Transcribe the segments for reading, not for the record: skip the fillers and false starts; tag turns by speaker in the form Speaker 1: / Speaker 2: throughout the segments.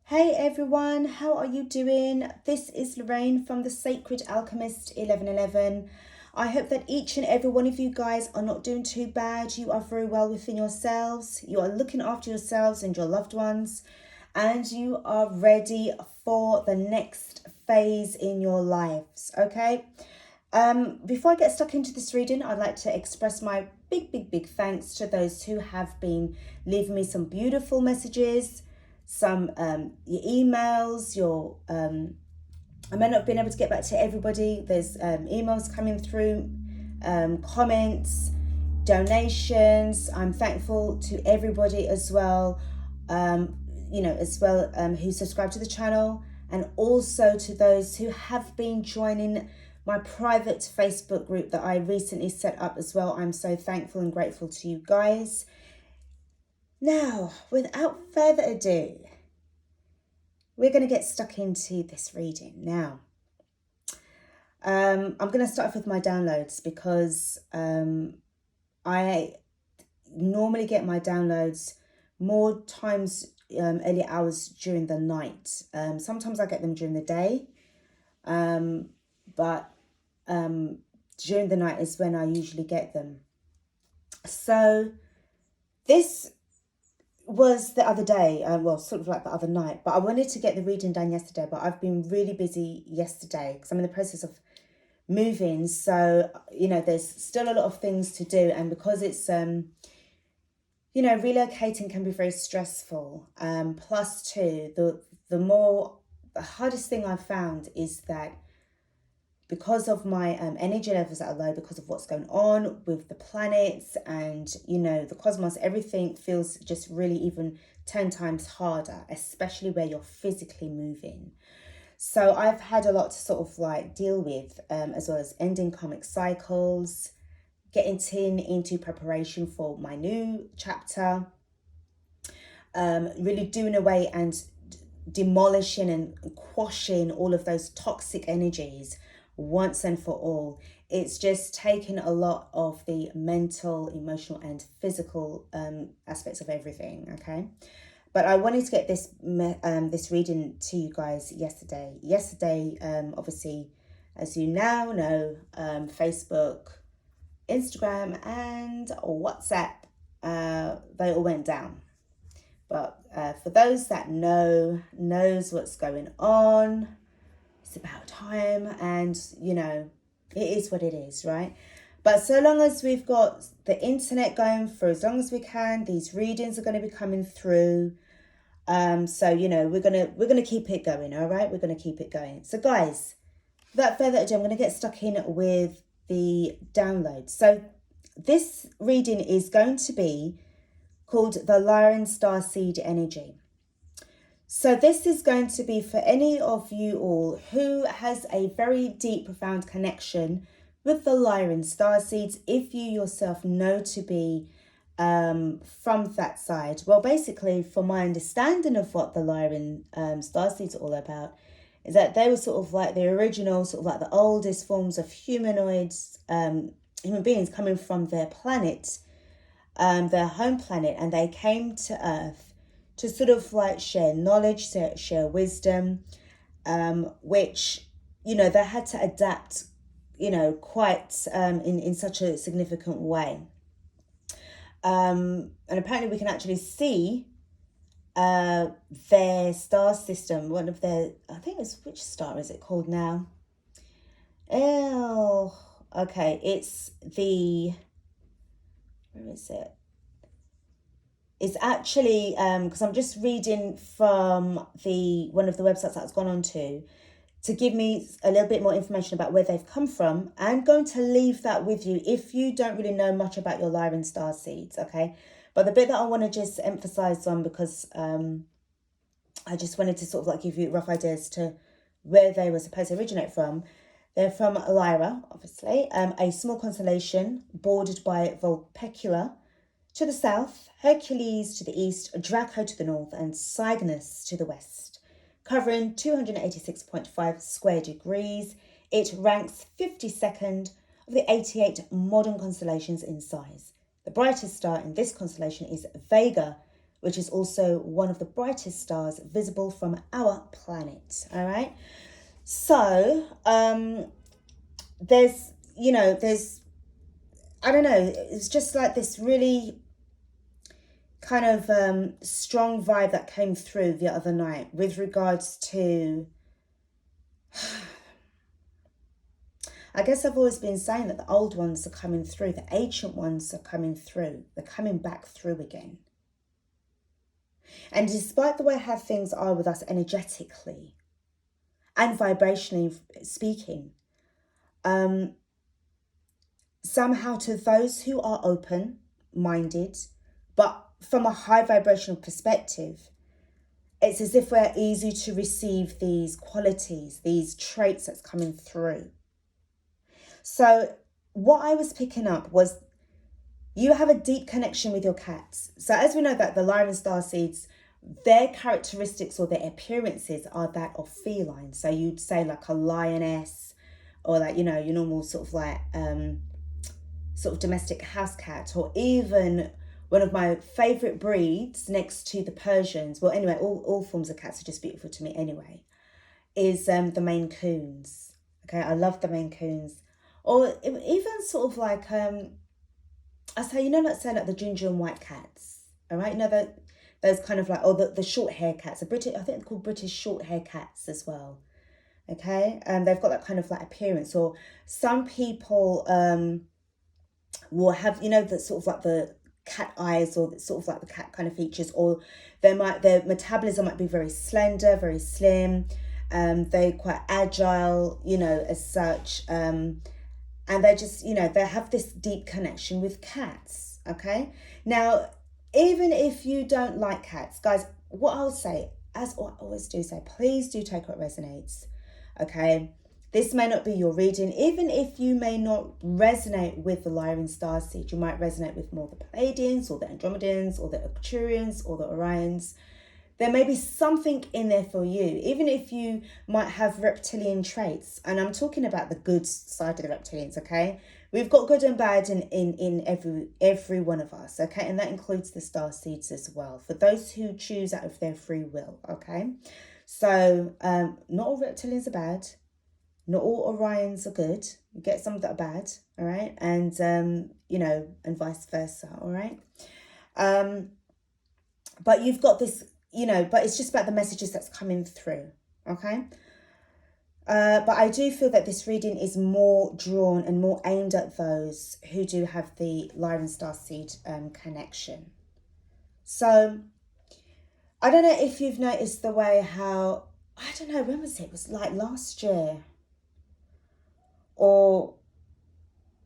Speaker 1: Hey everyone, how are you doing? This is Lorraine from the Sacred Alchemist 1111. I hope that each and every one of you guys are not doing too bad. You are very well within yourselves. You are looking after yourselves and your loved ones. And you are ready for the next phase in your lives, okay? Before I get stuck into this reading, I'd like to express my big thanks to those who have been leaving me some beautiful messages, some your emails, your I may not have been able to get back to everybody. There's emails coming through, comments, donations. I'm thankful to everybody as well, who subscribe to the channel, and also to those who have been joining my private Facebook group that I recently set up as well. I'm so thankful and grateful to you guys. Now, without further ado, we're going to get stuck into this reading now. I'm going to start off with my downloads because I normally get my downloads more times early hours during the night. Sometimes I get them during the day, but during the night is when I usually get them. So this was the other day, sort of like the other night, but I wanted to get the reading done yesterday, but I've been really busy yesterday because I'm in the process of moving. So, there's still a lot of things to do. And because it's, relocating can be very stressful. Plus two, the hardest thing I've found is that because of my energy levels that are low, because of what's going on with the planets and, the cosmos, everything feels just really even 10 times harder, especially where you're physically moving. So I've had a lot to sort of like deal with, as well as ending karmic cycles, getting into preparation for my new chapter, really doing away and demolishing and quashing all of those toxic energies once and for all. It's just taken a lot of the mental, emotional and physical aspects of everything, okay? But I wanted to get this reading to you guys yesterday. Obviously, as you now know, Facebook, Instagram and WhatsApp, they all went down. But for those that knows what's going on, it's about time, and it is what it is, right? But so long as we've got the internet going for as long as we can, these readings are going to be coming through. So we're gonna keep it going, all right? We're gonna keep it going. So guys, without further ado, I'm gonna get stuck in with the download. So this reading is going to be called the Lyran Starseed energy. So this is going to be for any of you all who has a very deep, profound connection with the Lyran Starseeds. If you yourself know to be from that side, well, basically, from my understanding of what the Lyran Starseeds are all about, is that they were sort of like the original, sort of like the oldest forms of humanoids, human beings coming from their planet, their home planet, and they came to Earth to sort of like share knowledge, share wisdom, which, they had to adapt, quite in such a significant way. And apparently we can actually see their star system, one of their, I think it's, which star is it called now? Oh, okay, it's the, where is it? It's actually, because I'm just reading from one of the websites that I've gone on to give me a little bit more information about where they've come from. I'm going to leave that with you if you don't really know much about your Lyran Starseeds, okay? But the bit that I want to just emphasize on, because I just wanted to sort of like give you rough ideas to where they were supposed to originate from. They're from Lyra, obviously, a small constellation bordered by Vulpecula to the south, Hercules to the east, Draco to the north, and Cygnus to the west. Covering 286.5 square degrees, it ranks 52nd of the 88 modern constellations in size. The brightest star in this constellation is Vega, which is also one of the brightest stars visible from our planet. All right. So there's, I don't know, it's just like this really kind of strong vibe that came through the other night with regards to, I guess I've always been saying that the old ones are coming through, the ancient ones are coming through, they're coming back through again. And despite the way how things are with us energetically and vibrationally speaking, somehow to those who are open-minded, but from a high vibrational perspective, it's as if we're easy to receive these qualities, these traits that's coming through. So what I was picking up was you have a deep connection with your cats. So as we know that the Lyran Starseeds, their characteristics or their appearances are that of feline. So you'd say like a lioness, or like, your normal sort of like sort of domestic house cat, or even one of my favorite breeds next to the Persians. Well, anyway, all forms of cats are just beautiful to me anyway, is the Maine Coons. Okay, I love the Maine Coons. Or even sort of like, I say, let's say like the ginger and white cats. All right, those kind of like, or the short hair cats. I think they're called British short hair cats as well. Okay, they've got that kind of like appearance. Or some people will have, the sort of like the cat eyes, or sort of like the cat kind of features, or their metabolism might be very slender, very slim. They're quite agile, as such. And they just, they have this deep connection with cats, okay? Now, even if you don't like cats, guys, what I'll say, as I always do say, please do take what resonates, okay? This may not be your reading. Even if you may not resonate with the Lyran Starseed, you might resonate with more the Palladians, or the Andromedans, or the Arcturians, or the Orions. There may be something in there for you, even if you might have reptilian traits. And I'm talking about the good side of the reptilians, okay? We've got good and bad in every one of us, okay? And that includes the starseeds as well, for those who choose out of their free will, okay? So not all reptilians are bad. Not all Orions are good. You get some that are bad, all right? And, and vice versa, all right? But you've got this, but it's just about the messages that's coming through, okay? But I do feel that this reading is more drawn and more aimed at those who do have the Lyran Starseed connection. So I don't know if you've noticed the way how, I don't know, when was it? It was like last year. Or,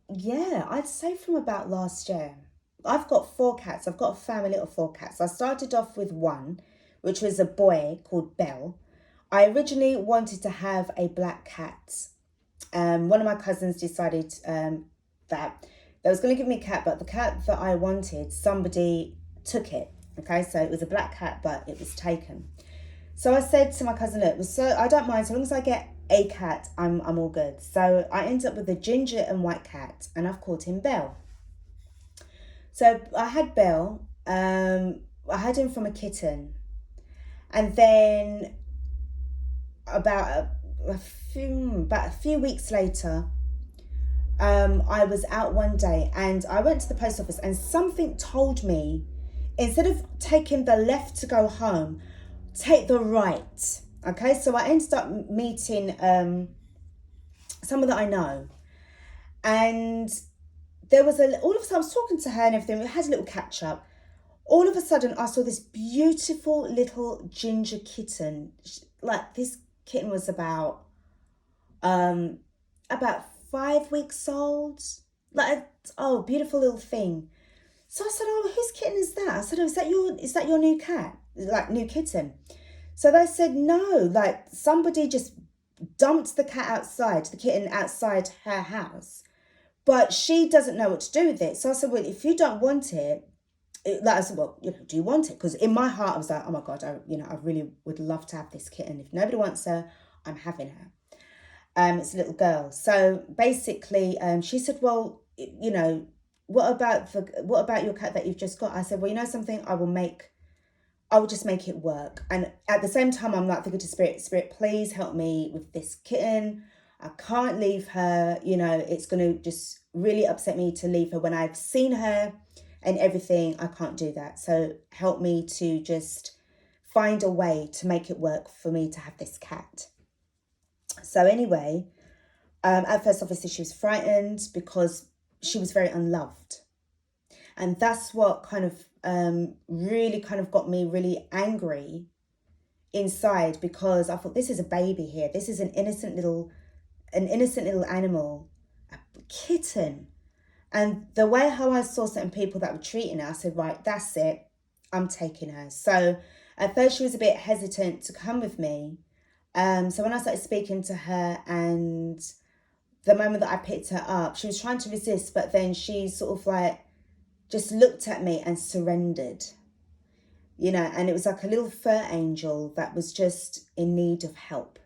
Speaker 1: yeah, I'd say from about last year. I've got 4 cats. I've got a family of 4 cats. I started off with one, which was a boy called Belle. I originally wanted to have a black cat. One of my cousins decided that they was going to give me a cat, but the cat that I wanted, somebody took it. Okay, so it was a black cat, but it was taken. So I said to my cousin, look, I don't mind, so long as I get a cat, I'm all good. So I ended up with a ginger and white cat, and I've called him Belle. So I had Belle, I had him from a kitten, and then about a few weeks later, I was out one day and I went to the post office, and something told me, instead of taking the left to go home, take the right. Okay, so I ended up meeting someone that I know, and there was all of a sudden I was talking to her and everything. We had a little catch up. All of a sudden I saw this beautiful little ginger kitten. Like, this kitten was about 5 weeks old. Like, oh, beautiful little thing. So I said, oh, whose kitten is that? I said, oh, is that your new cat? Like, new kitten? So they said, no, like somebody just dumped the kitten outside her house, but she doesn't know what to do with it. So I said, well, if you don't want it, I said, well, do you want it? Because in my heart, I was like, oh my God, I really would love to have this kitten. If nobody wants her, I'm having her. It's a little girl. So basically, she said, well, what about your cat that you've just got? I said, well, you know something, I will make I will just make it work. And at the same time, I'm like thinking to Spirit, please help me with this kitten. I can't leave her. You know, it's going to just really upset me to leave her when I've seen her and everything. I can't do that. So help me to just find a way to make it work for me to have this cat. So anyway, at first, obviously, she was frightened because she was very unloved. And that's what kind of really kind of got me really angry inside, because I thought, this is a baby here. This is an innocent little animal, a kitten. And the way how I saw certain people that were treating her, I said, right, that's it. I'm taking her. So at first she was a bit hesitant to come with me. So when I started speaking to her, and the moment that I picked her up, she was trying to resist, but then she sort of like just looked at me and surrendered, you know, and it was like a little fur angel that was just in need of help.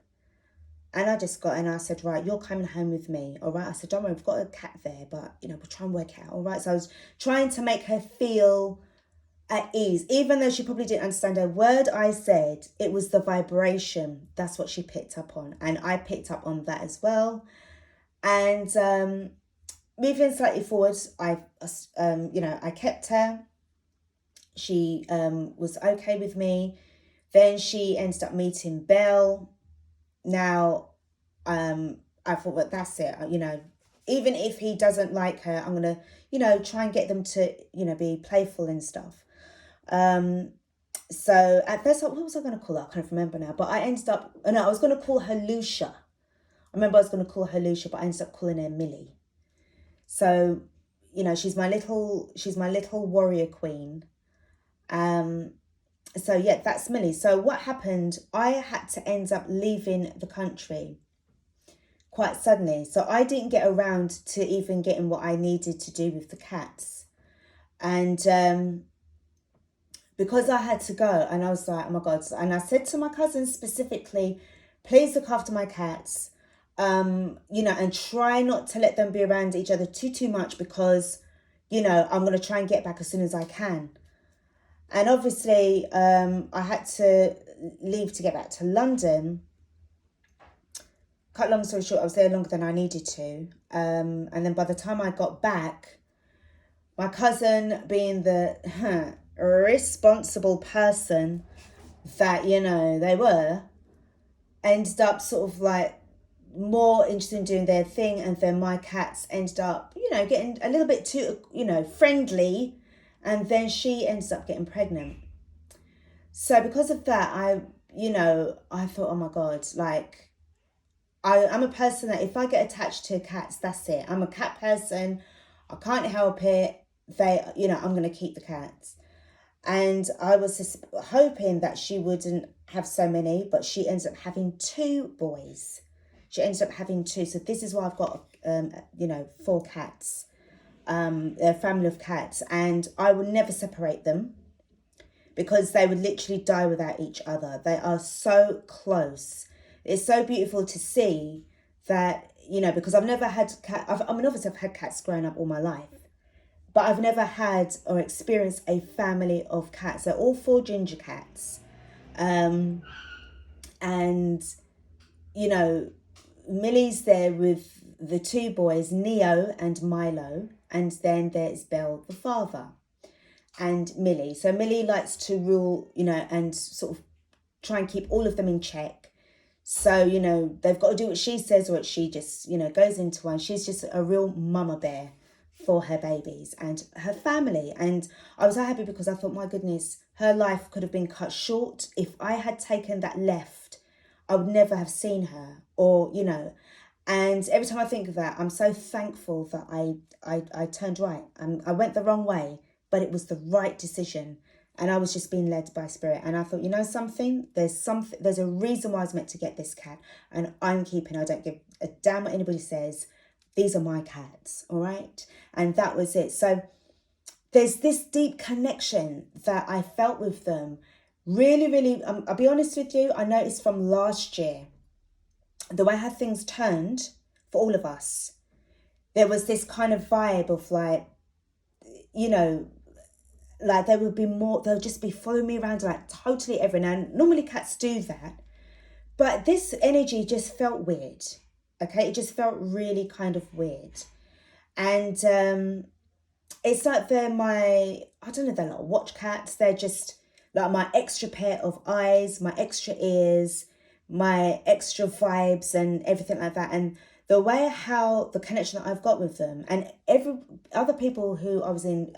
Speaker 1: And I just got, and I said, right, you're coming home with me, all right? I said, don't worry, we've got a cat there, but, you know, we'll try and work it out, all right? So I was trying to make her feel at ease, even though she probably didn't understand a word I said. It was the vibration. That's what she picked up on. And I picked up on that as well. And moving slightly forward, I kept her. She was okay with me. Then she ended up meeting Belle. Now, I thought, well, that's it. You know, even if he doesn't like her, I'm going to, you know, try and get them to, you know, be playful and stuff. So at first, what was I going to call her? I can't remember now. But I ended up, no, I was going to call her Lucia. I remember I was going to call her Lucia, but I ended up calling her Millie. So, you know, she's my little warrior queen. So yeah, that's Millie. So what happened, I had to end up leaving the country quite suddenly. So I didn't get around to even getting what I needed to do with the cats. And because I had to go, and I was like, oh my God. And I said to my cousin specifically, please look after my cats. You know, and try not to let them be around each other too much, because, you know, I'm going to try and get back as soon as I can. And obviously, I had to leave to get back to London. Cut long story short, I was there longer than I needed to. And then by the time I got back, my cousin, being the responsible person that, you know, they were, ended up sort of like more interested in doing their thing. And then my cats ended up, you know, getting a little bit too, you know, friendly. And then she ended up getting pregnant. So because of that, I thought, oh my God, like, I'm a person that if I get attached to cats, that's it. I'm a cat person. I can't help it. I'm going to keep the cats. And I was just hoping that she wouldn't have so many, but she ends up having 2 boys. She ends up having 2. So this is why I've got, 4 cats. A family of cats. And I will never separate them, because they would literally die without each other. They are so close. It's so beautiful to see that, you know, because I've never had obviously I've had cats growing up all my life, but I've never had or experienced a family of cats. They're all 4 ginger cats. And, you know, Millie's there with the 2 boys, Neo and Milo. And then there's Belle, the father, and Millie. So Millie likes to rule, you know, and sort of try and keep all of them in check. So, you know, they've got to do what she says, or what she just, you know, goes into one. She's just a real mama bear for her babies and her family. And I was so happy, because I thought, my goodness, her life could have been cut short. If I had taken that left, I would never have seen her, or, you know. And every time I think of that, I'm so thankful that I turned right. I went the wrong way, but it was the right decision. And I was just being led by spirit. And I thought, you know something? There's a reason why I was meant to get this cat. And I'm keeping. I don't give a damn what anybody says. These are my cats, all right? And that was it. So there's this deep connection that I felt with them. Really, really, I'll be honest with you, I noticed from last year, the way how things turned for all of us, there was this kind of vibe of like, you know, like there would be more, they'll just be following me around like totally everywhere. Now, normally cats do that, but this energy just felt weird. Okay, it just felt really kind of weird. And it's like they're my, I don't know, they're not watch cats. They're just like my extra pair of eyes, my extra ears, my extra vibes and everything like that. And the way how the connection that I've got with them, and every other people who I was in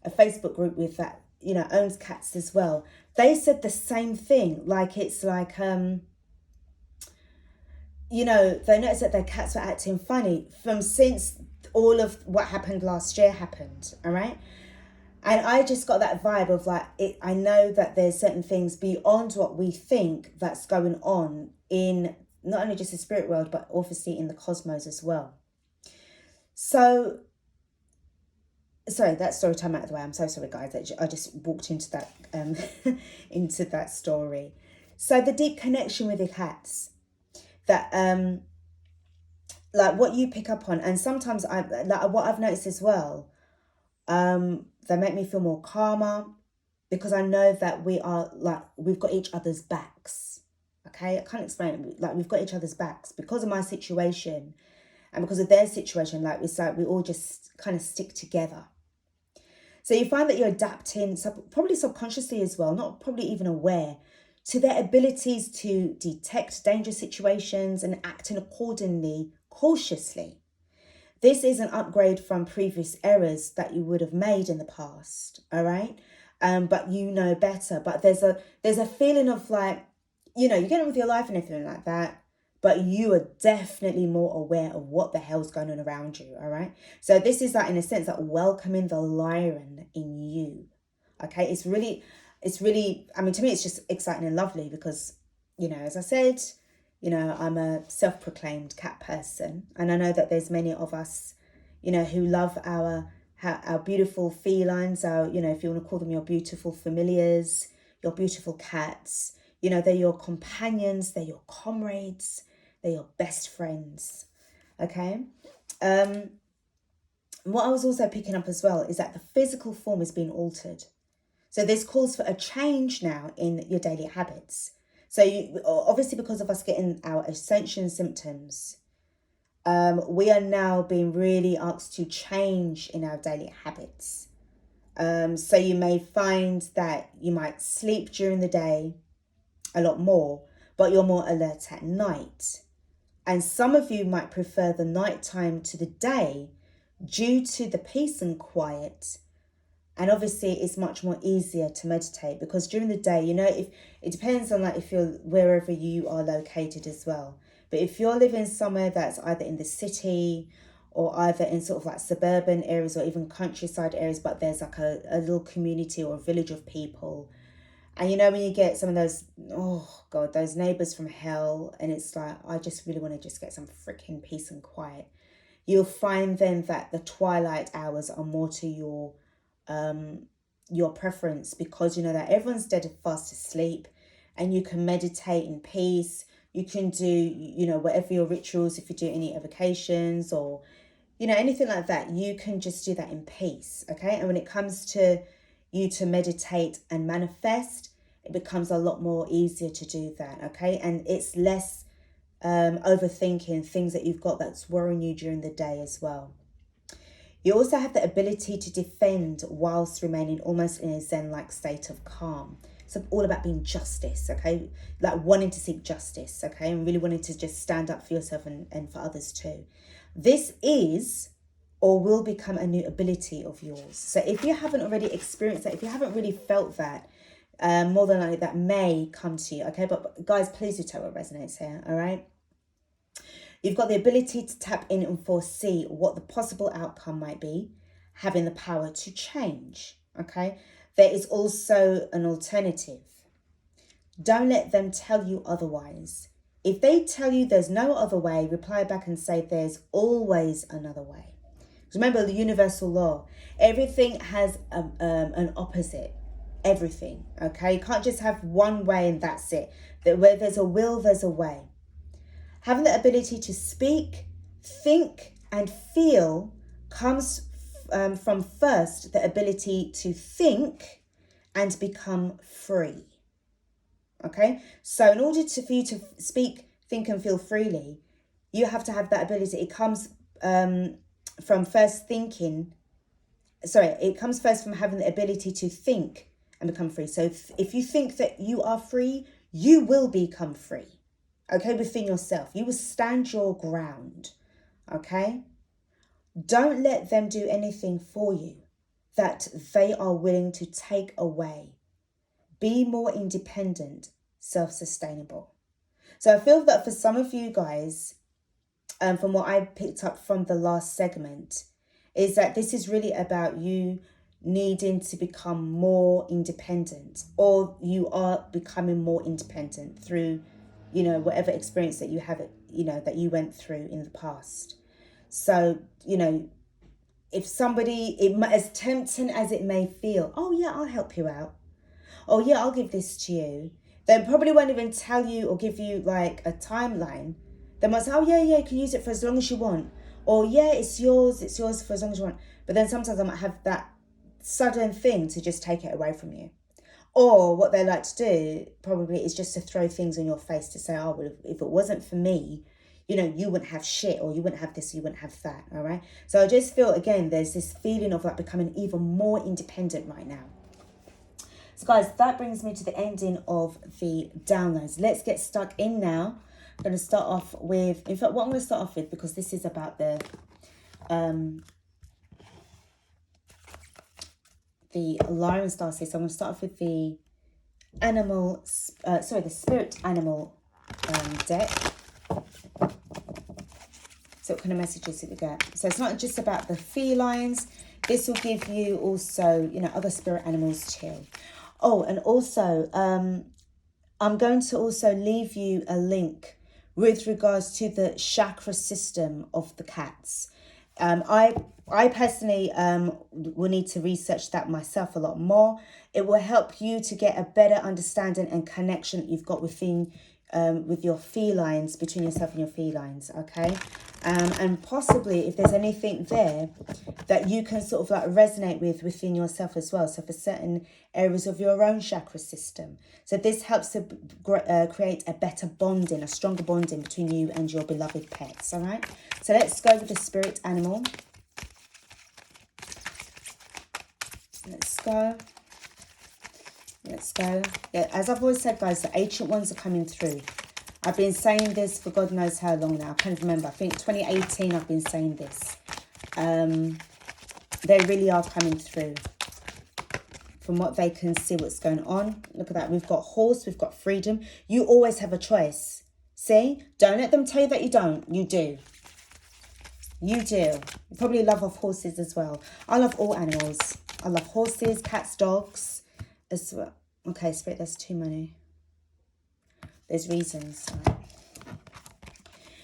Speaker 1: a Facebook group with that, you know, owns cats as well, they said the same thing. Like it's like you know, they noticed that their cats were acting funny from since all of what happened last year happened. All right. And I just got that vibe of like, I know that there's certain things beyond what we think that's going on in not only just the spirit world, but obviously in the cosmos as well. So, sorry, that story time out of the way. I'm so sorry, guys. I just walked into that into that story. So the deep connection with the cats, that like what you pick up on, and sometimes what I've noticed as well, they make me feel more calmer, because I know that we are like, we've got each other's backs. Okay, I can't explain it. Like we've got each other's backs because of my situation and because of their situation. Like it's like we all just kind of stick together. So you find that you're adapting, probably subconsciously as well, not probably even aware, to their abilities to detect dangerous situations and acting accordingly, cautiously. This is an upgrade from previous errors that you would have made in the past, all right? But you know better. But there's a feeling of like, you know, you get on with your life and everything like that, but you are definitely more aware of what the hell's going on around you, all right? So this is like, in a sense, that welcoming the Lyran in you, okay? It's really, I mean, to me, it's just exciting and lovely because, you know, as I said, you know, I'm a self-proclaimed cat person, and I know that there's many of us, you know, who love our beautiful felines, our, you know, if you want to call them your beautiful familiars, your beautiful cats, you know, they're your companions, they're your comrades, they're your best friends, okay? What I was also picking up as well is that the physical form is being altered. So this calls for a change now in your daily habits. So you, obviously because of us getting our ascension symptoms, we are now being really asked to change in our daily habits. So you may find that you might sleep during the day a lot more, but you're more alert at night. And some of you might prefer the nighttime to the day due to the peace and quiet. And obviously it's much more easier to meditate because during the day, you know, if it depends on like if you're wherever you are located as well. But if you're living somewhere that's either in the city or either in sort of like suburban areas or even countryside areas, but there's like a little community or a village of people. And you know, when you get some of those, oh God, those neighbours from hell, and it's like, I just really want to just get some freaking peace and quiet. You'll find then that the twilight hours are more to your preference, because you know that everyone's dead and fast asleep and you can meditate in peace. You can do, you know, whatever your rituals, if you do any evocations or, you know, anything like that, you can just do that in peace, okay? And when it comes to you to meditate and manifest, it becomes a lot more easier to do that, okay? And it's less overthinking things that you've got that's worrying you during the day as well. You also have the ability to defend whilst remaining almost in a zen-like state of calm. It's all about being justice, okay? Like wanting to seek justice, okay? And really wanting to just stand up for yourself and for others too. This is or will become a new ability of yours. So if you haven't already experienced that, if you haven't really felt that, more than likely that may come to you, okay? But guys, please do tell what resonates here, all right? You've got the ability to tap in and foresee what the possible outcome might be, having the power to change, okay? There is also an alternative. Don't let them tell you otherwise. If they tell you there's no other way, reply back and say there's always another way. Remember the universal law. Everything has an opposite. Everything, okay? You can't just have one way and that's it. Where there's a will, there's a way. Having the ability to speak, think, and feel comes from first the ability to think and become free. Okay, so in order for you to speak, think and feel freely, you have to have that ability. It comes from first thinking. Sorry, it comes first from having the ability to think and become free. So if you think that you are free, you will become free. Okay, within yourself. You will stand your ground. Okay? Don't let them do anything for you that they are willing to take away. Be more independent, self-sustainable. So I feel that for some of you guys, from what I picked up from the last segment, is that this is really about you needing to become more independent, or you are becoming more independent through, you know, whatever experience that you have, you know, that you went through in the past. So, you know, if somebody, as tempting as it may feel, oh yeah, I'll help you out. Oh yeah, I'll give this to you. They probably won't even tell you or give you like a timeline. They might say, oh yeah, you can use it for as long as you want. Or yeah, it's yours for as long as you want. But then sometimes I might have that sudden thing to just take it away from you. Or what they like to do probably is just to throw things in your face to say, oh, well, if it wasn't for me, you know, you wouldn't have shit, or you wouldn't have this, you wouldn't have that, all right? So I just feel, again, there's this feeling of like becoming even more independent right now. So guys, that brings me to the ending of the downloads. Let's get stuck in now. I'm going to start off with, in fact, what I'm going to start off with, because this is about the Lyran Starseed. So I'm going to start off with the the spirit animal deck. So what kind of messages did we get? So it's not just about the felines. This will give you also, you know, other spirit animals too. Oh, and also, I'm going to also leave you a link with regards to the chakra system of the cats. I personally will need to research that myself a lot more. It will help you to get a better understanding and connection that you've got within with your felines, between yourself and your felines, okay? And possibly if there's anything there that you can sort of like resonate with within yourself as well. So for certain areas of your own chakra system. So this helps to create a better bonding, a stronger bonding between you and your beloved pets, all right? So let's go with the spirit animal. Let's go. Let's go. Yeah, as I've always said, guys, the ancient ones are coming through. I've been saying this for God knows how long now. I can't remember. I think 2018 I've been saying this. They really are coming through. From what they can see, what's going on. Look at that. We've got horse. We've got freedom. You always have a choice. See? Don't let them tell you that you don't. You do. You do. You probably love off horses as well. I love all animals. I love horses, cats, dogs as well. Okay, Spirit, there's too many. There's reasons.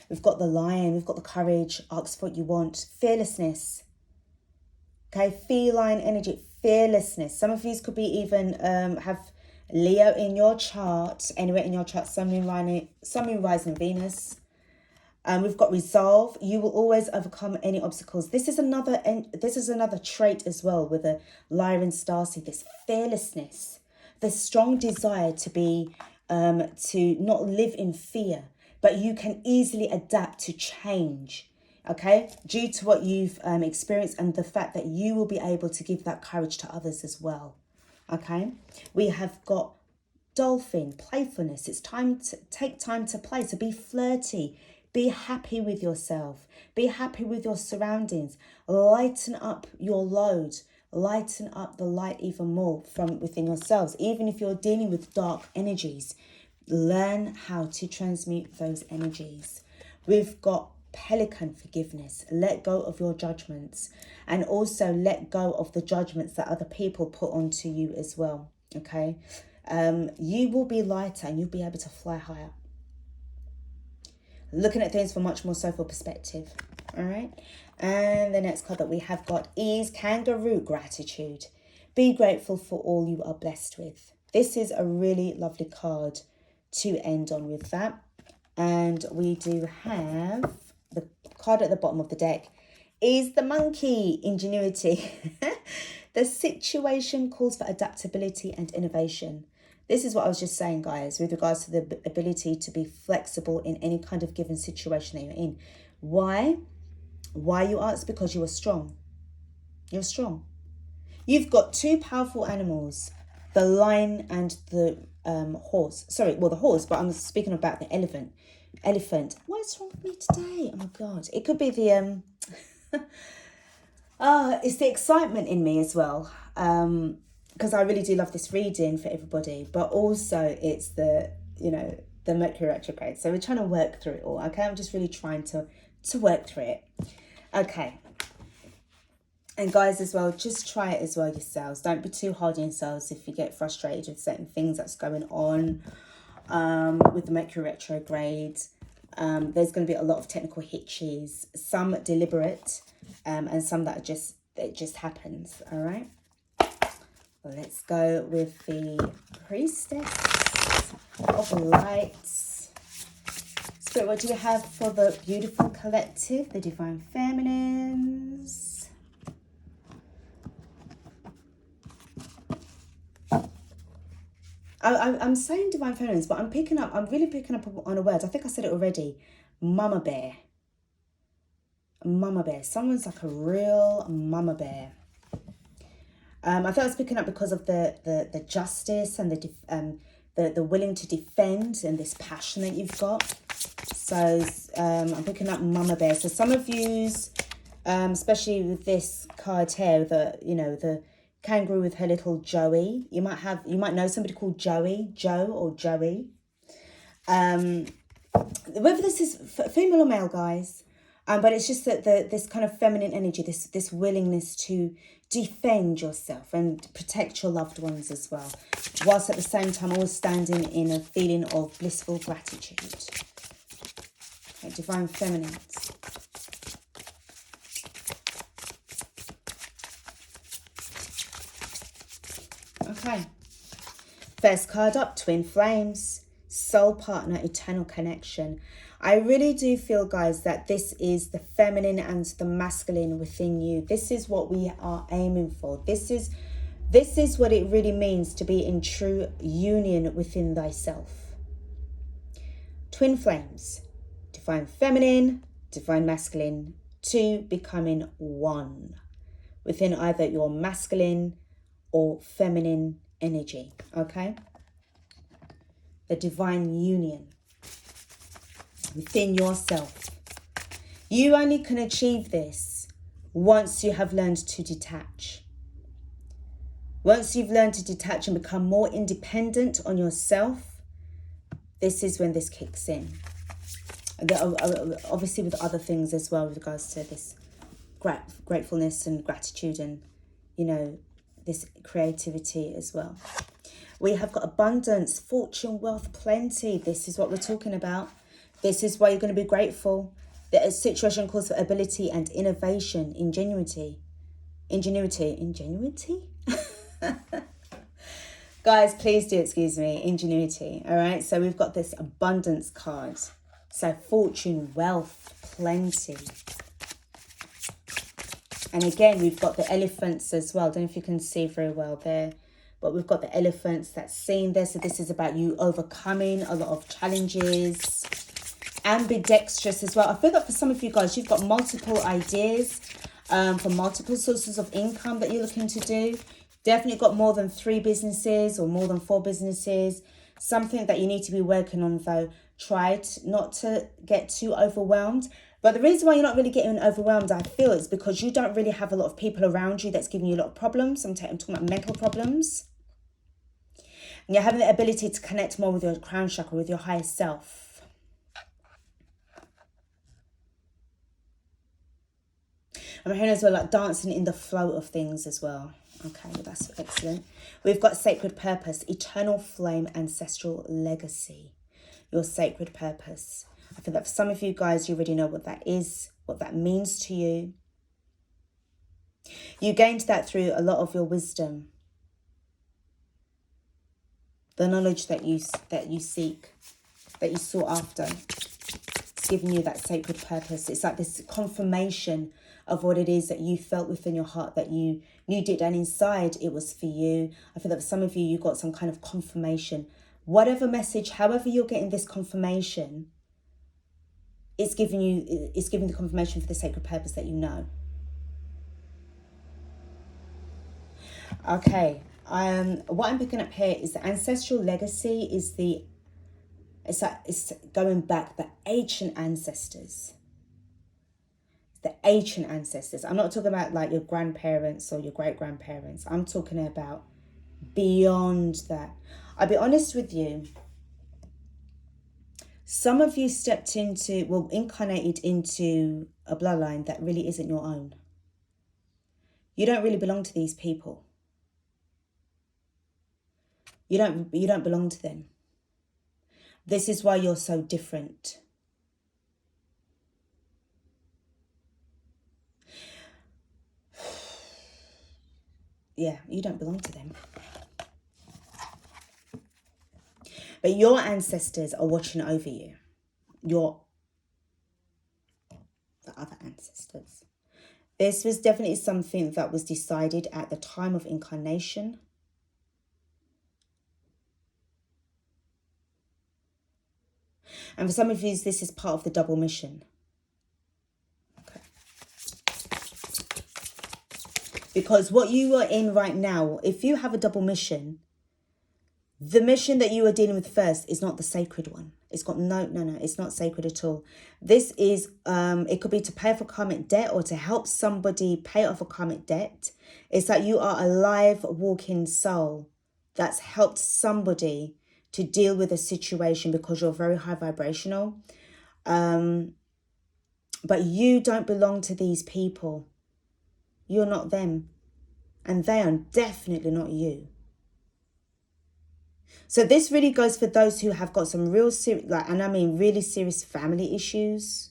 Speaker 1: We've got the lion. We've got the courage. Ask for what you want. Fearlessness. Okay, feline energy. Fearlessness. Some of these could be even have Leo in your chart. Anywhere in your chart. Sun, moon, rising Venus. We've got resolve. You will always overcome any obstacles. This is another trait as well with a Lyran Starseed. This fearlessness, this strong desire to be, to not live in fear, but you can easily adapt to change. Okay, due to what you've experienced and the fact that you will be able to give that courage to others as well. Okay, we have got dolphin, playfulness. It's time to take time to play. So be flirty. Be happy with yourself. Be happy with your surroundings. Lighten up your load. Lighten up the light even more from within yourselves. Even if you're dealing with dark energies, learn how to transmute those energies. We've got pelican, forgiveness. Let go of your judgments. And also let go of the judgments that other people put onto you as well. Okay? You will be lighter and you'll be able to fly higher. Looking at things from much more soulful perspective. All right. And the next card that we have got is kangaroo, gratitude. Be grateful for all you are blessed with. This is a really lovely card to end on with that. And we do have the card at the bottom of the deck is the monkey, ingenuity. The situation calls for adaptability and innovation. This is what I was just saying, guys, with regards to the ability to be flexible in any kind of given situation that you're in. Why? Why, you ask? Because you are strong. You're strong. You've got two powerful animals, the lion and the horse. Sorry, well, the horse, but I'm speaking about the elephant. Elephant. What is wrong with me today? Oh, my God. It could be the... it's the excitement in me as well. Because I really do love this reading for everybody. But also it's the, you know, the Mercury retrograde. So we're trying to work through it all, okay? I'm just really trying to work through it. Okay. And guys as well, just try it as well yourselves. Don't be too hard on yourselves if you get frustrated with certain things that's going on with the Mercury retrograde. There's going to be a lot of technical hitches, some deliberate, and some that it just happens. All right. Well, let's go with the Priestess of Lights. Spirit, what do you have for the beautiful collective, the Divine Feminines? I'm saying Divine Feminines, but I'm really picking up on a word. I think I said it already. Mama bear. Mama bear. Someone's like a real mama bear. I thought I was picking up because of the justice and the willing to defend and this passion that you've got. So I'm picking up mama bear. So some of yous, especially with this card here, the kangaroo with her little Joey. You might know somebody called Joey, Joe or Joey. Whether this is female or male, guys, but it's just that this kind of feminine energy, this willingness to defend yourself and protect your loved ones as well, whilst at the same time always standing in a feeling of blissful gratitude. Okay, Divine Feminines. Okay, first card up, Twin Flames, Soul Partner, Eternal Connection. I really do feel, guys, that this is the feminine and the masculine within you. This is what we are aiming for. This is what it really means to be in true union within thyself. Twin Flames, Divine Feminine, Divine Masculine, two becoming one within either your masculine or feminine energy, okay? The divine union within yourself. You only can achieve this once you have learned to detach. Once you've learned to detach and become more independent on yourself, this is when this kicks in. Obviously with other things as well with regards to this gratefulness and gratitude and, you know, this creativity as well. We have got abundance, fortune, wealth, plenty. This is what we're talking about. This is why you're going to be grateful. The situation calls for ability and innovation, ingenuity. Guys, please do excuse me, ingenuity. All right, so we've got this abundance card. So fortune, wealth, plenty. And again, we've got the elephants as well. I don't know if you can see very well there. But we've got the elephants that's seen there. So this is about you overcoming a lot of challenges. Ambidextrous as well. I feel that for some of you guys, you've got multiple ideas for multiple sources of income that you're looking to do. Definitely got more than 3 businesses or more than 4 businesses. Something that you need to be working on, though. Try not to get too overwhelmed. But the reason why you're not really getting overwhelmed, I feel, is because you don't really have a lot of people around you that's giving you a lot of problems. I'm talking about mental problems. And you're having the ability to connect more with your crown chakra, with your higher self. I'm hearing as well, like dancing in the flow of things as well. Okay, well, that's excellent. We've got sacred purpose, eternal flame, ancestral legacy. Your sacred purpose. I feel that for some of you guys, you already know what that is, what that means to you. You gained that through a lot of your wisdom. The knowledge that you seek, that you sought after. It's giving you that sacred purpose. It's like this confirmation of what it is that you felt within your heart that you knew deep down inside it was for you. I feel that for some of you, you got some kind of confirmation. Whatever message, however you're getting this confirmation, it's giving the confirmation for the sacred purpose that you know. Okay, what I'm picking up here is the ancestral legacy is it's going back, the ancient ancestors. The ancient ancestors. I'm not talking about like your grandparents or your great-grandparents. I'm talking about beyond that. I'll be honest with you. Some of you stepped into, well, incarnated into a bloodline that really isn't your own. You don't really belong to these people. You don't belong to them. This is why you're so different. Yeah, you don't belong to them. But your ancestors are watching over you. The other ancestors. This was definitely something that was decided at the time of incarnation. And for some of you, this is part of the double mission. Okay. Because what you are in right now, if you have a double mission, the mission that you are dealing with first is not the sacred one. It's got no, it's not sacred at all. This is, it could be to pay off a karmic debt or to help somebody pay off a karmic debt. It's that you are a live walking soul that's helped somebody to deal with a situation because you're very high vibrational. But you don't belong to these people. You're not them. And they are definitely not you. So this really goes for those who have got some real serious, and I mean really serious family issues.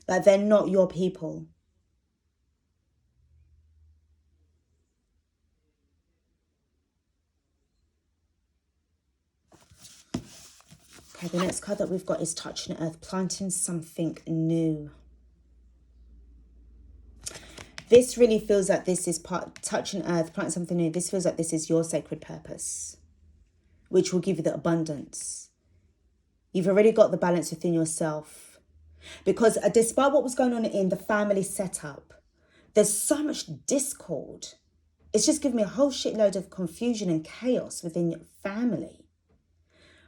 Speaker 1: Like they're not your people. Okay, the next card that we've got is touching earth, planting something new. This really feels like this is touching earth, planting something new. This feels like this is your sacred purpose, which will give you the abundance. You've already got the balance within yourself. Because despite what was going on in the family setup, there's so much discord. It's just given me a whole shitload of confusion and chaos within your family.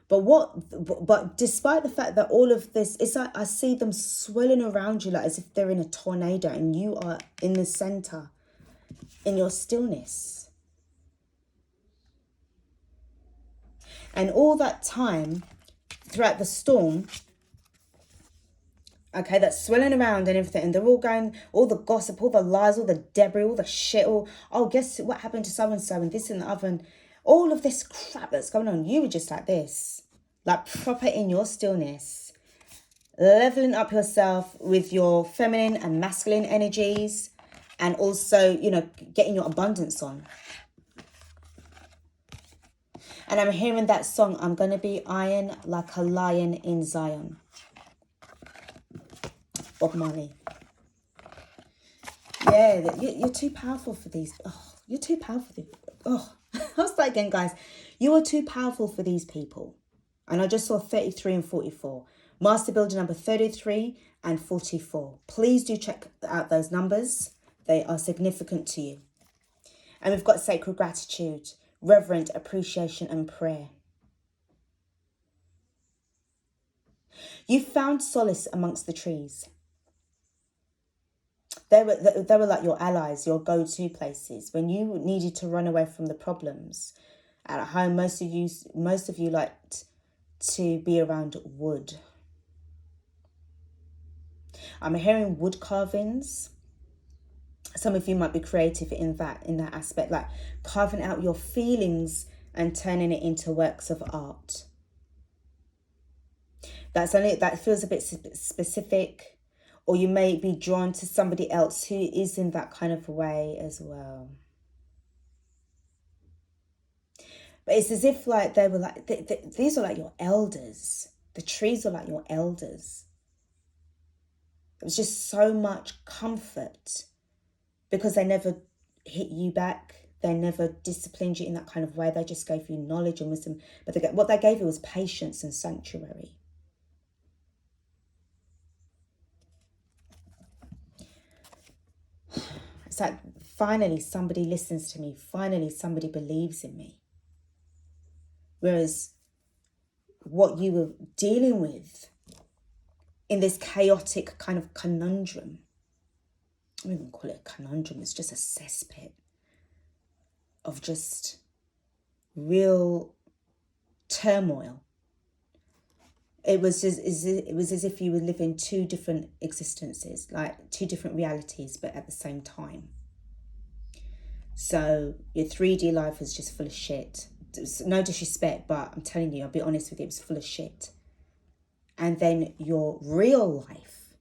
Speaker 1: But despite the fact that all of this, it's like I see them swirling around you like as if they're in a tornado and you are in the center, in your stillness. And all that time, throughout the storm, okay, that's swirling around and everything, and they're all going, all the gossip, all the lies, all the debris, all the shit, guess what happened to so-and-so and this and the other, and all of this crap that's going on. You were just like this, like proper in your stillness, leveling up yourself with your feminine and masculine energies, and also, getting your abundance on. And I'm hearing that song, I'm going to be iron like a lion in Zion. Bob Marley. Yeah, you're too powerful for these. Oh, you're too powerful. I'll start again, guys. You are too powerful for these people. And I just saw 33 and 44. Master Builder number 33 and 44. Please do check out those numbers. They are significant to you. And we've got sacred gratitude, reverent appreciation and prayer. You found solace amongst the trees. They were like your allies, your go-to places. When you needed to run away from the problems at home, most of you liked to be around wood. I'm hearing wood carvings. Some of you might be creative in that aspect, like carving out your feelings and turning it into works of art. That feels a bit specific. Or you may be drawn to somebody else who is in that kind of way as well. But it's as if like they were like, these are like your elders. The trees are like your elders. It was just so much comfort because they never hit you back. They never disciplined you in that kind of way. They just gave you knowledge and wisdom. But what they gave you was patience and sanctuary. It's like, finally somebody listens to me. Finally somebody believes in me. Whereas what you were dealing with in this chaotic kind of conundrum, I don't even call it a conundrum, it's just a cesspit of just real turmoil. It was as if you were living two different existences, like two different realities, but at the same time. So your 3D life was just full of shit. No disrespect, but I'm telling you, I'll be honest with you, it was full of shit. And then your real life,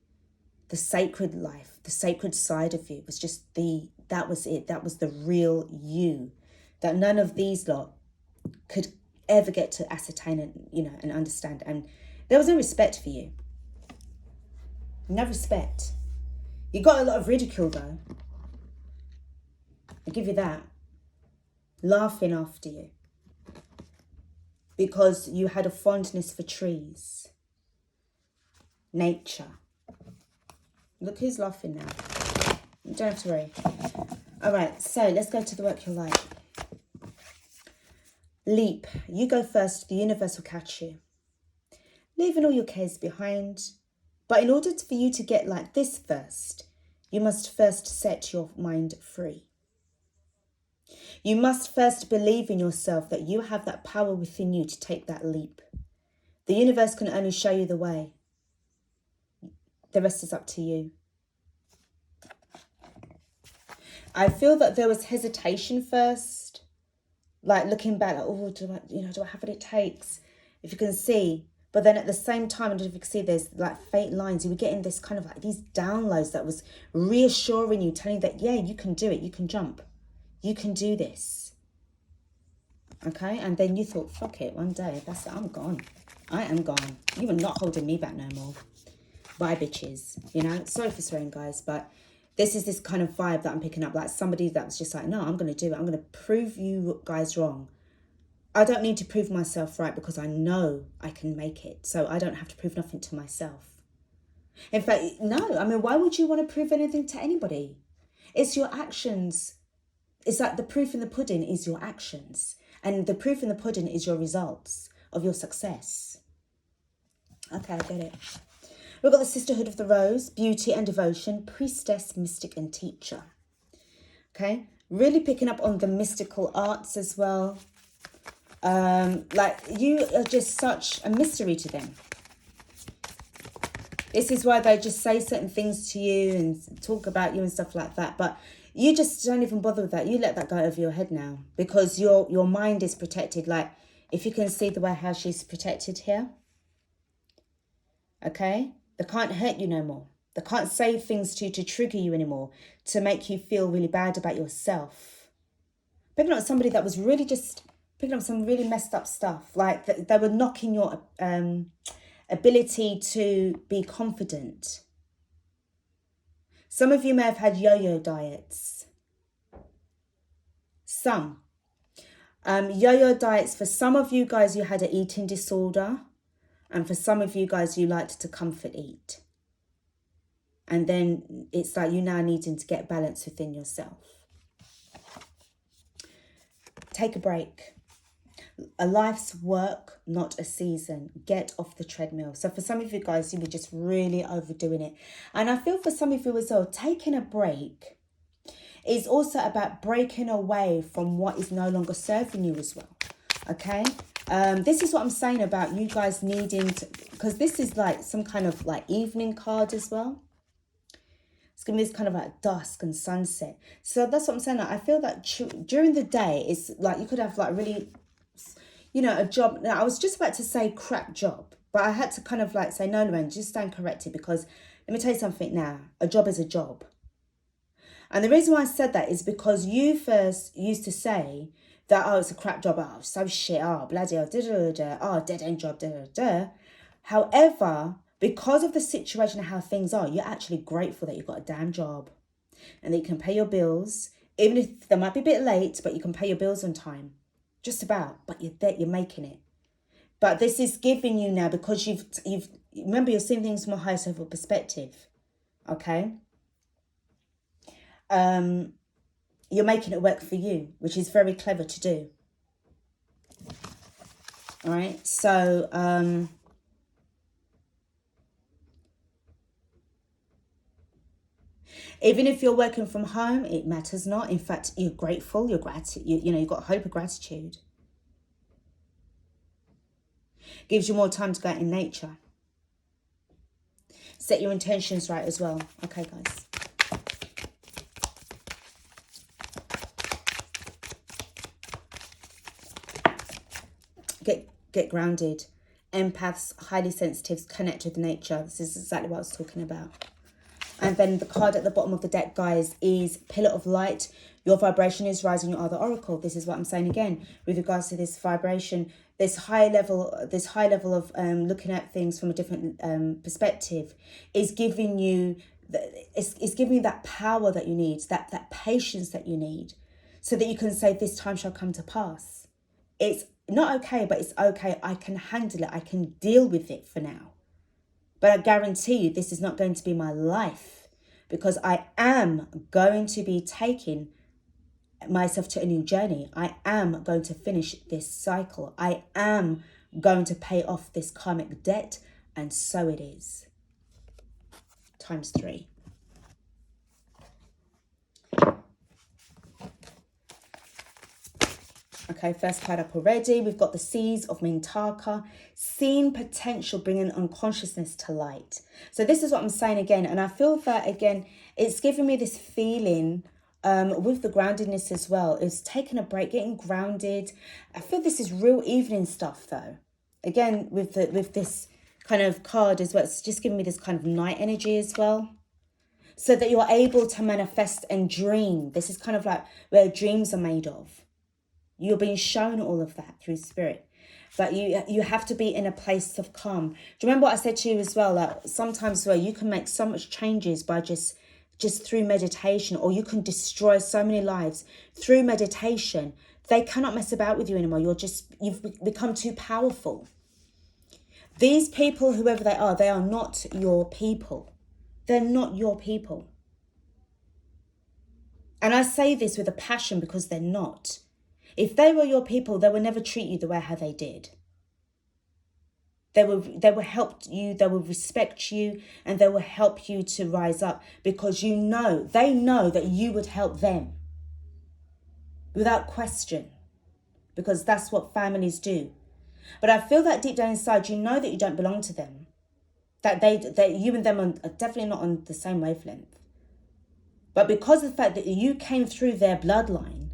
Speaker 1: the sacred life, the sacred side of you was just that was it. That was the real you that none of these lot could ever get to ascertain and, and understand. And there was no respect for you. No respect. You got a lot of ridicule though. I'll give you that. Laughing after you. Because you had a fondness for trees. Nature. Look who's laughing now. You don't have to worry. All right, so let's go to the work your life. Leap. You go first. The universe will catch you. Leaving all your cares behind. But in order for you to get like this first, you must first set your mind free. You must first believe in yourself that you have that power within you to take that leap. The universe can only show you the way. The rest is up to you. I feel that there was hesitation first. Like looking back, like, oh, do I have what it takes? If you can see. But then at the same time, I don't know if you can see, there's like faint lines. You were getting this kind of like these downloads that was reassuring you, telling you that, yeah, you can do it. You can jump. You can do this. Okay? And then you thought, fuck it, one day, that's it, I'm gone. I am gone. You are not holding me back no more. Bye, bitches. Sorry for swearing, guys, but this is this kind of vibe that I'm picking up. Like somebody that was just like, no, I'm going to do it. I'm going to prove you guys wrong. I don't need to prove myself right because I know I can make it. So I don't have to prove nothing to myself. In fact, no. I mean, why would you want to prove anything to anybody? It's your actions. It's like the proof in the pudding is your actions. And the proof in the pudding is your results of your success. Okay, I get it. We've got the Sisterhood of the Rose, Beauty and Devotion, Priestess, Mystic and Teacher. Okay, really picking up on the mystical arts as well. Like you are just such a mystery to them. This is why they just say certain things to you and talk about you and stuff like that. But you just don't even bother with that. You let that go over your head now because your mind is protected. Like if you can see the way how she's protected here. Okay. They can't hurt you no more. They can't say things to you to trigger you anymore, to make you feel really bad about yourself. Picking up somebody that was really just picking up some really messed up stuff. Like they were knocking your ability to be confident. Some of you may have had yo-yo diets. Some. Yo-yo diets, for some of you guys, you had an eating disorder. And for some of you guys, you liked to comfort eat. And then it's like you now needing to get balance within yourself. Take a break. A life's work, not a season. Get off the treadmill. So for some of you guys, you were just really overdoing it. And I feel for some of you as well, taking a break is also about breaking away from what is no longer serving you as well. Okay? This is what I'm saying about you guys needing to, because this is like some kind of like evening card as well. It's going to be this kind of like dusk and sunset. So that's what I'm saying. Like, I feel that during the day, it's like you could have like really, a job. Now, I was just about to say crap job, but I had to kind of like say, no, Lyran, just stand corrected because let me tell you something now. A job is a job. And the reason why I said that is because you first used to say that, oh, it's a crap job, oh, so shit, oh, bloody hell, oh, dead end job, However, Because of the situation and how things are, you're actually grateful that you've got a damn job and that you can pay your bills, even if they might be a bit late, but you can pay your bills on time. Just about, but you're there, you're making it. But this is giving you now, because you've remember, you're seeing things from a higher level perspective. Okay? You're making it work for you, which is very clever to do. All right? So, even if you're working from home, it matters not. In fact, you're grateful, you've got hope and gratitude. Gives you more time to go out in nature. Set your intentions right as well. Okay, guys. Get grounded. Empaths, highly sensitives, connect with nature. This is exactly what I was talking about. And then the card at the bottom of the deck, guys, is Pillar of Light. Your vibration is rising. You are the oracle. This is what I'm saying again with regards to this vibration, this high level of looking at things from a different perspective is giving you it's giving you that power that you need, that patience that you need, so that you can say, this time shall come to pass. It's not okay, but it's okay. I can handle it. I can deal with it for now. But I guarantee you this is not going to be my life, because I am going to be taking myself to a new journey. I am going to finish this cycle. I am going to pay off this karmic debt. And so it is. Times 3. Okay, first card up already. We've got the Seas of Mintaka. Seeing potential, bringing unconsciousness to light. So this is what I'm saying again. And I feel that, again, it's giving me this feeling with the groundedness as well. It's taking a break, getting grounded. I feel this is real evening stuff, though. Again, with this kind of card as well, it's just giving me this kind of night energy as well. So that you're able to manifest and dream. This is kind of like where dreams are made of. You're being shown all of that through spirit. But you have to be in a place of calm. Do you remember what I said to you as well? Like sometimes where you can make so much changes by just through meditation, or you can destroy so many lives through meditation. They cannot mess about with you anymore. You've become too powerful. These people, whoever they are not your people. They're not your people. And I say this with a passion because they're not. If they were your people, they would never treat you the way how they did. They will help you, they will respect you, and they will help you to rise up, because they know that you would help them without question, because that's what families do. But I feel that deep down inside, you know that you don't belong to them, that you and them are definitely not on the same wavelength. But because of the fact that you came through their bloodline,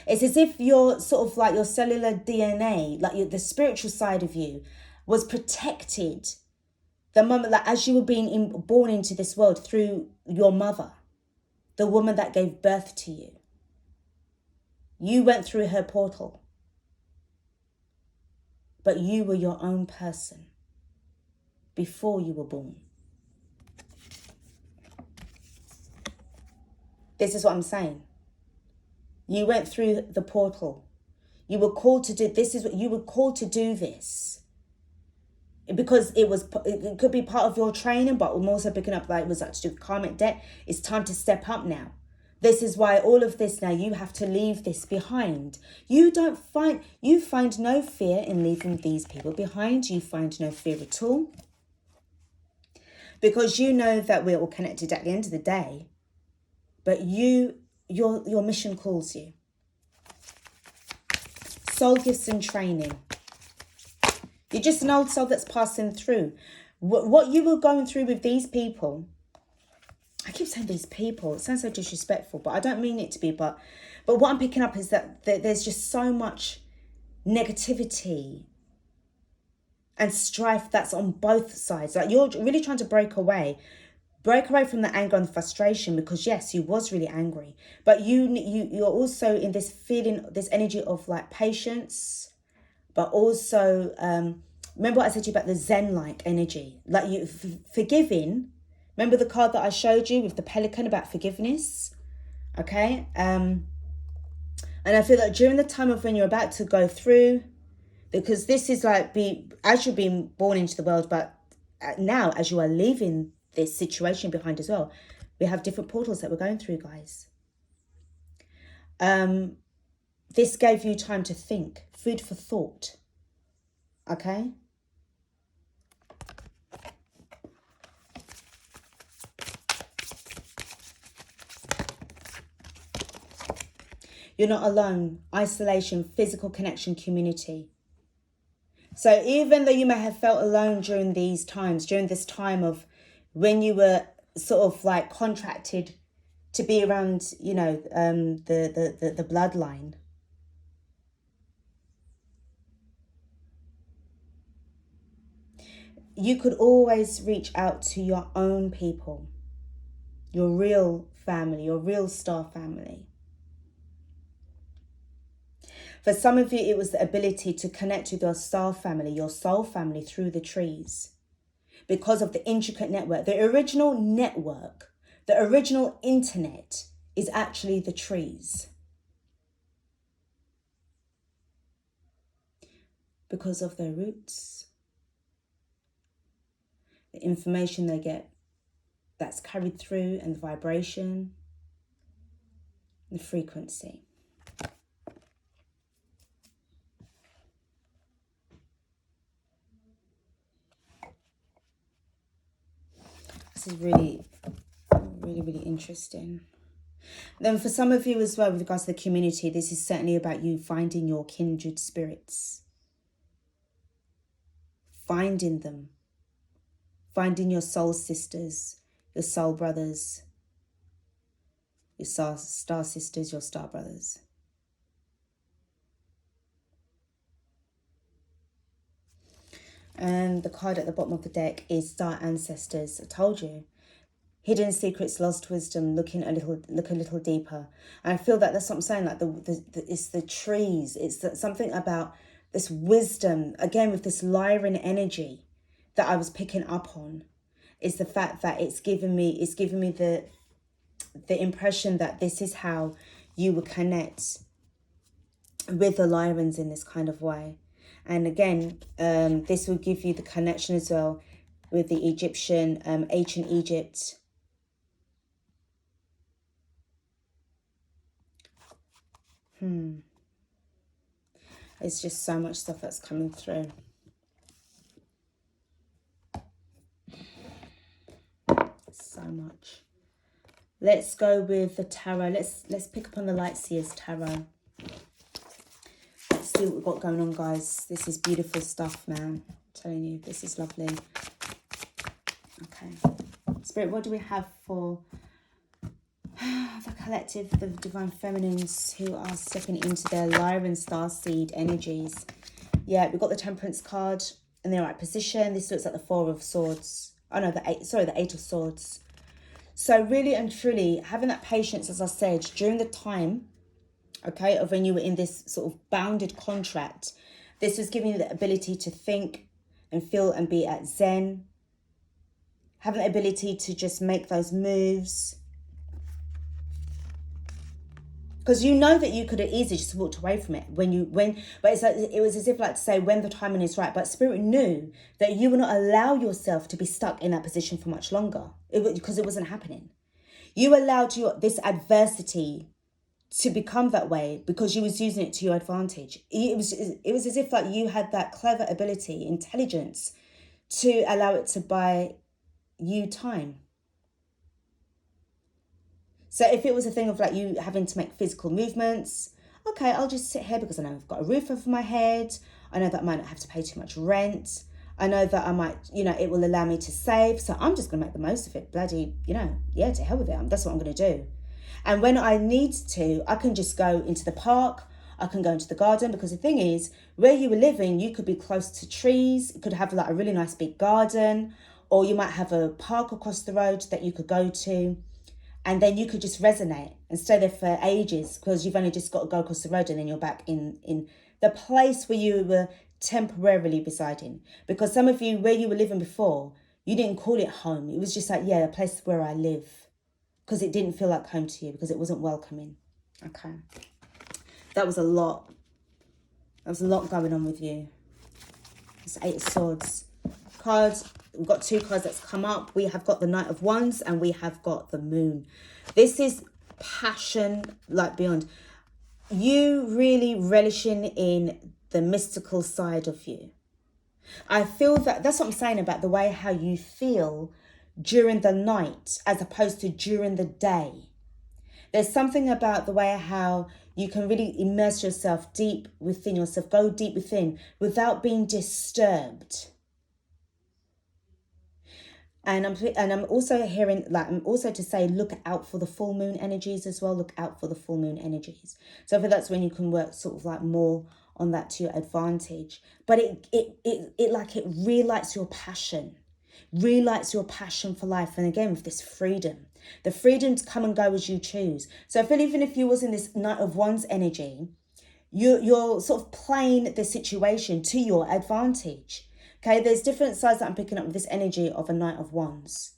Speaker 1: it's as if you're sort of like your cellular DNA, like the spiritual side of you was protected the moment, like as you were being born into this world through your mother, the woman that gave birth to you. You went through her portal, but you were your own person before you were born. This is what I'm saying. You went through the portal. You were called to do this. Is what you were called to do this. Because it could be part of your training, but I'm also picking up that it was like to do with karmic debt. It's time to step up now. This is why all of this now, you have to leave this behind. You find no fear in leaving these people behind. You find no fear at all. Because you know that we're all connected at the end of the day. But your mission calls you. Soul gifts and training. You're just an old soul that's passing through. What you were going through with these people, I keep saying these people, it sounds so disrespectful, but I don't mean it to be, but what I'm picking up is that there's just so much negativity and strife that's on both sides. Like you're really trying to break away from the anger and the frustration, because yes, you was really angry, but you're also in this feeling, this energy of like patience, but also Remember what I said to you about the Zen-like energy? Like you forgiving. Remember the card that I showed you with the pelican about forgiveness? Okay. And I feel that during the time of when you're about to go through, because this is like as you're being born into the world, but now as you are leaving this situation behind as well, we have different portals that we're going through, guys. This gave you time to think, food for thought. Okay. You're not alone. Isolation, physical connection, community. So even though you may have felt alone during these times, during this time of when you were sort of like contracted to be around, you know, the bloodline. You could always reach out to your own people, your real family, your real star family. For some of you, it was the ability to connect with your star family, your soul family through the trees. Because of the intricate network. The original network, the original internet is actually the trees. Because of their roots. The information they get that's carried through and the vibration, the frequency. This is really, really interesting. Then for some of you as well, with regards to the community, this is certainly about you finding your kindred spirits. Finding them. Finding your soul sisters, your soul brothers, your star sisters, your star brothers. And the card at the bottom of the deck is Star Ancestors. I told you. Hidden secrets, lost wisdom, look a little deeper. And I feel that that's what I'm saying, like it's the trees. It's something about this wisdom, again with this Lyran energy that I was picking up on, is the fact that it's giving me the impression that this is how you would connect with the Lyrans in this kind of way. And again, this will give you the connection as well with the Egyptian, ancient Egypt. It's just so much stuff that's coming through. So much. Let's go with the tarot. Let's pick up on the Lightseers Tarot. Let's see what we've got going on, guys. This is beautiful stuff, man. I'm telling you, this is lovely. Okay. Spirit, what do we have for the collective, the divine feminines who are stepping into their Lyran Starseed energies? Yeah, we've got the Temperance card in the right position. This looks like the Four of Swords. Oh no, the Eight of Swords. So really and truly, having that patience, as I said, during the time, okay, of when you were in this sort of bounded contract, this was giving you the ability to think and feel and be at zen. Having the ability to just make those moves. Because you know that you could have easily just walked away from it but it's like, it was as if like to say when the timing is right. But Spirit knew that you would not allow yourself to be stuck in that position for much longer, because it wasn't happening. You allowed this adversity to become that way because you was using it to your advantage. It was as if like you had that clever ability, intelligence, to allow it to buy you time. So if it was a thing of like you having to make physical movements, okay, I'll just sit here because I know I've got a roof over my head. I know that I might not have to pay too much rent. I know that I might, it will allow me to save. So I'm just going to make the most of it. Bloody, yeah, to hell with it. That's what I'm going to do. And when I need to, I can just go into the park. I can go into the garden, because the thing is, where you were living, you could be close to trees. You could have like a really nice big garden, or you might have a park across the road that you could go to. And then you could just resonate and stay there for ages, because you've only just got to go across the road and then you're back in the place where you were temporarily residing. Because some of you, where you were living before, you didn't call it home. It was just like, yeah, a place where I live. Because it didn't feel like home to you, because it wasn't welcoming. Okay. That was a lot. There was a lot going on with you. It's 8 of Swords. Cards, we've got 2 cards that's come up. We have got the Knight of Wands and we have got the Moon. This is passion like beyond. You really relishing in the mystical side of you. I feel that's what I'm saying about the way how you feel during the night as opposed to during the day. There's something about the way how you can really immerse yourself deep within yourself, go deep within without being disturbed. And I'm also hearing, like, I'm also to say, look out for the full moon energies as well. Look out for the full moon energies. So for that's when you can work sort of like more on that to your advantage. But it relights your passion. Relights your passion for life. And again, with this freedom. The freedom to come and go as you choose. So I feel even if you was in this Knight of Wands energy, you're sort of playing the situation to your advantage. Okay, there's different sides that I'm picking up with this energy of a Knight of Wands.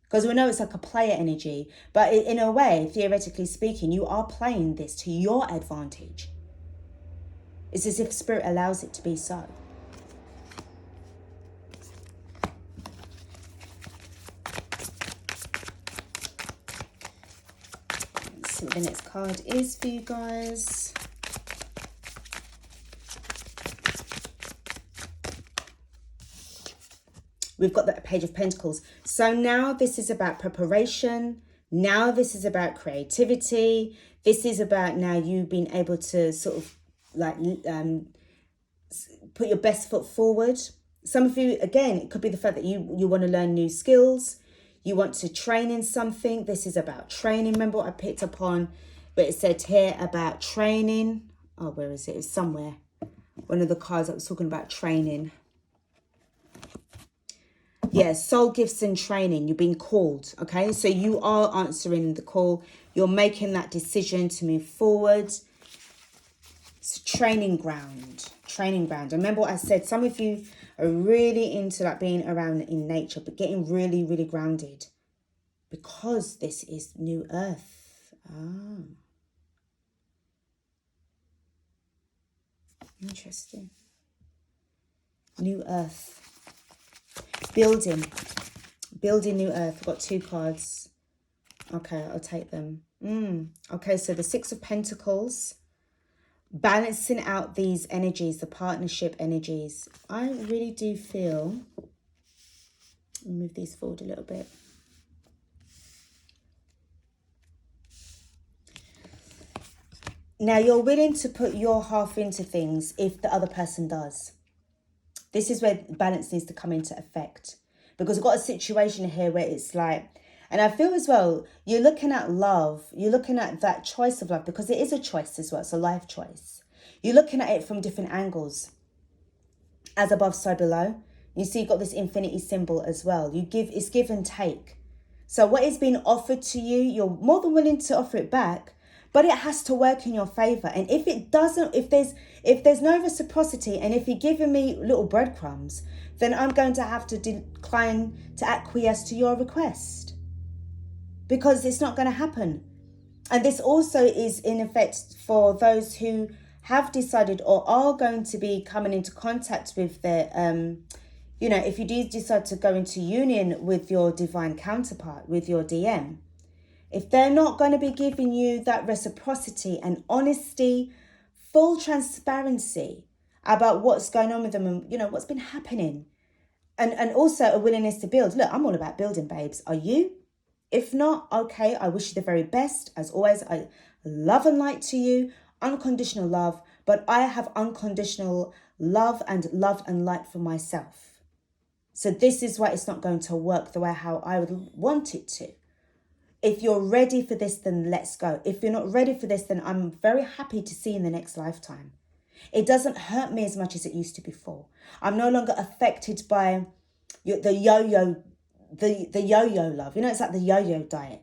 Speaker 1: Because we know it's like a player energy. But in a way, theoretically speaking, you are playing this to your advantage. It's as if Spirit allows it to be so. Let's see what the next card is for you guys. We've got the Page of Pentacles. So now this is about preparation. Now this is about creativity. This is about now you being able to sort of like put your best foot forward. Some of you, again, it could be the fact that you want to learn new skills. You want to train in something. This is about training. Remember what I picked up on where it said here about training. Oh, where is it? It was somewhere. One of the cards that was talking about training. Yeah, soul gifts and training. You're being called, okay? So you are answering the call. You're making that decision to move forward. It's training ground. Training ground. Remember what I said? Some of you are really into like being around in nature, but getting really, really grounded. Because this is New Earth. Ah. Interesting. New Earth. Building New Earth. I've got 2 cards. Okay, I'll take them. Okay, so the 6 of Pentacles, balancing out these energies, the partnership energies. I really do feel, move these forward a little bit. Now you're willing to put your half into things if the other person does. This is where balance needs to come into effect. Because we've got a situation here where it's like, and I feel as well, you're looking at love, you're looking at that choice of love, because it is a choice as well, it's a life choice. You're looking at it from different angles. As above, so below. You see you've got this infinity symbol as well. It's give and take. So what is being offered to you, you're more than willing to offer it back, but it has to work in your favor. And if it doesn't, if there's no reciprocity, and if you're giving me little breadcrumbs, then I'm going to have to decline to acquiesce to your request, because it's not going to happen. And this also is in effect for those who have decided or are going to be coming into contact with their, if you do decide to go into union with your divine counterpart, with your DM, if they're not going to be giving you that reciprocity and honesty, full transparency about what's going on with them and, what's been happening. And also a willingness to build. Look, I'm all about building, babes. Are you? If not, okay, I wish you the very best. As always, I love and light to you. Unconditional love. But I have unconditional love and light for myself. So this is why it's not going to work the way how I would want it to. If you're ready for this, then let's go. If you're not ready for this, then I'm very happy to see you in the next lifetime. It doesn't hurt me as much as it used to before. I'm no longer affected by the yo-yo love. It's like the yo-yo diet,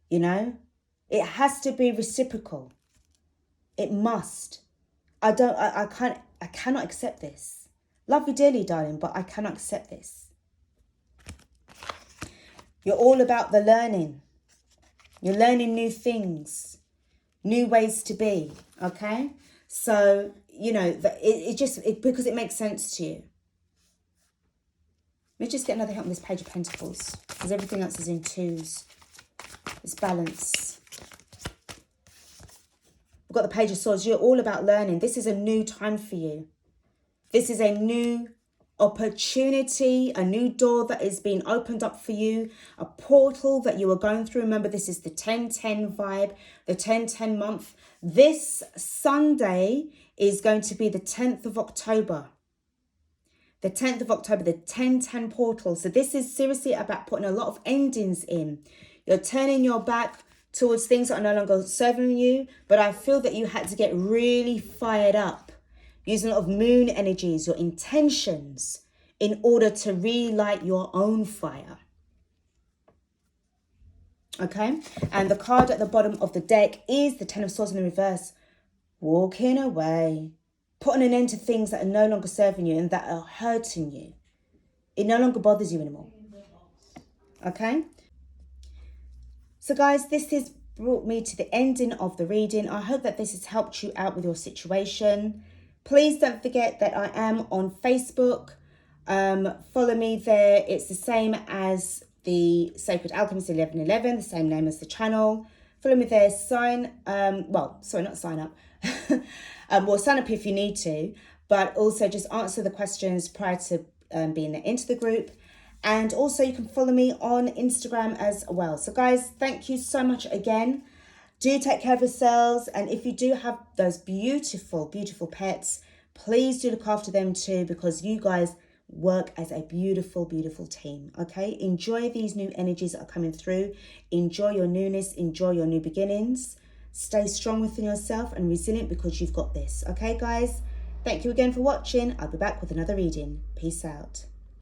Speaker 1: It has to be reciprocal. It must. I cannot accept this. Love you dearly, darling, but I cannot accept this. You're all about the learning. You're learning new things, new ways to be, okay? So, you know, because it makes sense to you. Let me just get another hit on this Page of Pentacles, because everything else is in twos. It's balance. We've got the Page of Swords. You're all about learning. This is a new time for you. This is a new opportunity, a new door that is being opened up for you, a portal that you are going through. Remember, this is the 10-10 vibe, the 10-10 month. This Sunday is going to be the 10th of October. The 10th of October, the 10-10 portal. So this is seriously about putting a lot of endings in. You're turning your back towards things that are no longer serving you, but I feel that you had to get really fired up, using a lot of moon energies, your intentions, in order to relight your own fire. Okay? And the card at the bottom of the deck is the Ten of Swords in the reverse. Walking away. Putting an end to things that are no longer serving you and that are hurting you. It no longer bothers you anymore. Okay? So guys, this has brought me to the ending of the reading. I hope that this has helped you out with your situation. Please don't forget that I am on Facebook. Follow me there. It's the same as the Sacred Alchemist 1111, the same name as the channel. Follow me there. Sign up. Sign up if you need to, but also just answer the questions prior to being into the group. And also you can follow me on Instagram as well. So guys, thank you so much again. Do take care of yourselves. And if you do have those beautiful, beautiful pets, please do look after them too, because you guys work as a beautiful, beautiful team. Okay? Enjoy these new energies that are coming through. Enjoy your newness. Enjoy your new beginnings. Stay strong within yourself and resilient, because you've got this. Okay, guys? Thank you again for watching. I'll be back with another reading. Peace out.